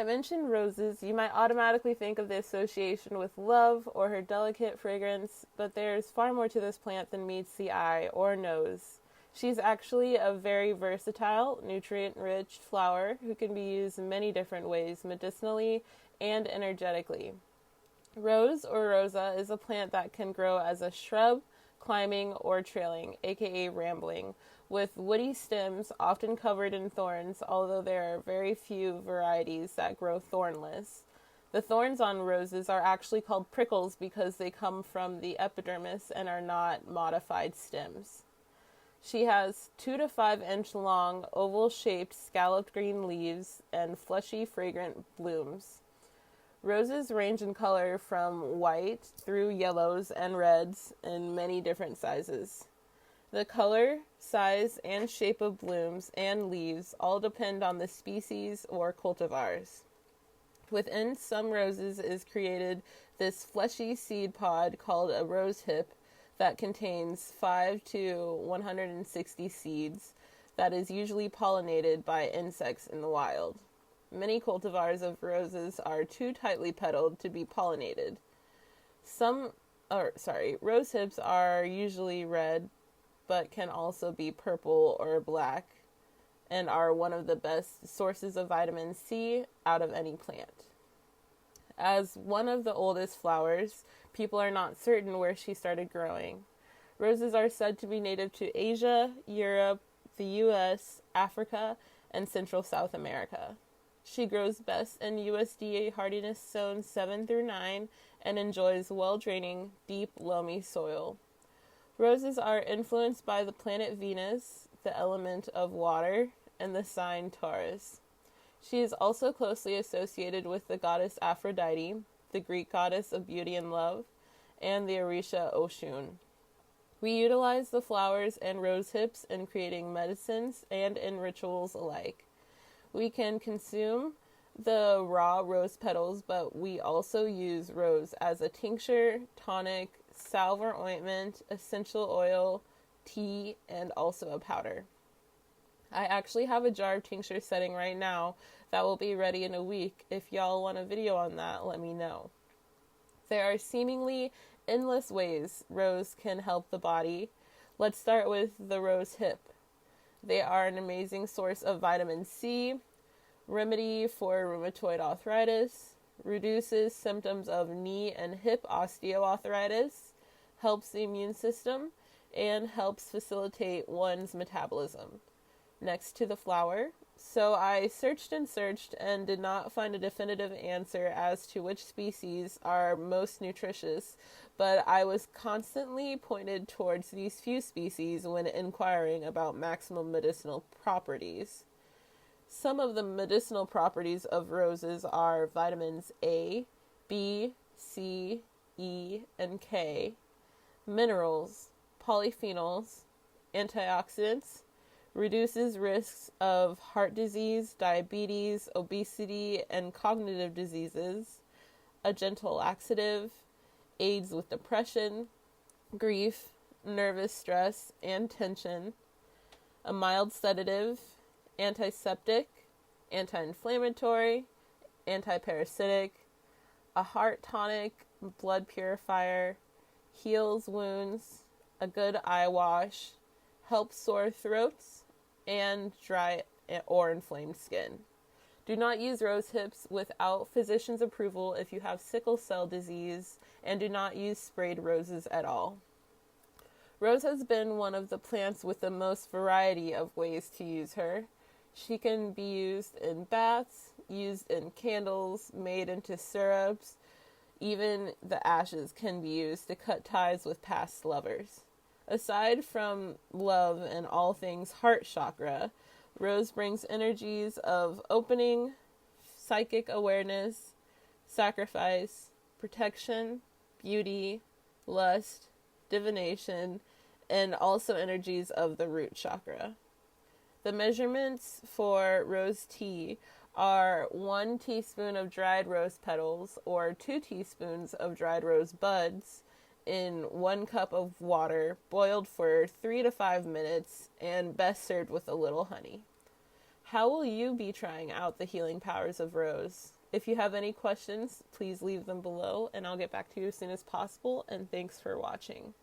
mention roses, you might automatically think of the association with love or her delicate fragrance, but there's far more to this plant than meets the eye or nose. She's actually a very versatile, nutrient-rich flower who can be used in many different ways, medicinally and energetically. Rose or rosa is a plant that can grow as a shrub, climbing, or trailing, aka rambling, with woody stems often covered in thorns, although there are very few varieties that grow thornless. The thorns on roses are actually called prickles because they come from the epidermis and are not modified stems. She has 2 to 5 inch long, oval-shaped, scalloped green leaves and fleshy, fragrant blooms. Roses range in color from white through yellows and reds in many different sizes. The color, size, and shape of blooms and leaves all depend on the species or cultivars. Within some roses is created this fleshy seed pod called a rose hip that contains 5 to 160 seeds that is usually pollinated by insects in the wild. Many cultivars of roses are too tightly petaled to be pollinated. Rose hips are usually red, but can also be purple or black, and are one of the best sources of vitamin C out of any plant. As one of the oldest flowers, people are not certain where she started growing. Roses are said to be native to Asia, Europe, the US, Africa, and Central South America. She grows best in USDA hardiness zones 7 through 9 and enjoys well-draining, deep, loamy soil. Roses are influenced by the planet Venus, the element of water, and the sign Taurus. She is also closely associated with the goddess Aphrodite, the Greek goddess of beauty and love, and the Orisha Oshun. We utilize the flowers and rose hips in creating medicines and in rituals alike. We can consume the raw rose petals, but we also use rose as a tincture, tonic, salve or ointment, essential oil, tea, and also a powder. I actually have a jar of tincture setting right now that will be ready in a week. If y'all want a video on that, let me know. There are seemingly endless ways rose can help the body. Let's start with the rose hip. They are an amazing source of vitamin C, remedy for rheumatoid arthritis, reduces symptoms of knee and hip osteoarthritis, helps the immune system, and helps facilitate one's metabolism. Next to the flower. So I searched and did not find a definitive answer as to which species are most nutritious, but I was constantly pointed towards these few species when inquiring about maximum medicinal properties. Some of the medicinal properties of roses are vitamins A, B, C, E, and K, minerals, polyphenols, antioxidants, reduces risks of heart disease, diabetes, obesity, and cognitive diseases, a gentle laxative, aids with depression, grief, nervous stress, and tension, a mild sedative, antiseptic, anti-inflammatory, antiparasitic, a heart tonic, blood purifier, heals wounds, a good eye wash, helps sore throats, and dry or inflamed skin. Do not use rose hips without physician's approval if you have sickle cell disease, and do not use sprayed roses at all. Rose has been one of the plants with the most variety of ways to use her. She can be used in baths, used in candles, made into syrups. Even the ashes can be used to cut ties with past lovers. Aside from love and all things heart chakra, rose brings energies of opening, psychic awareness, sacrifice, protection, beauty, lust, divination, and also energies of the root chakra. The measurements for rose tea are 1 teaspoon of dried rose petals or 2 teaspoons of dried rose buds in 1 cup of water, boiled for 3 to 5 minutes, and best served with a little honey. How will you be trying out the healing powers of rose? If you have any questions, please leave them below and I'll get back to you as soon as possible. And thanks for watching.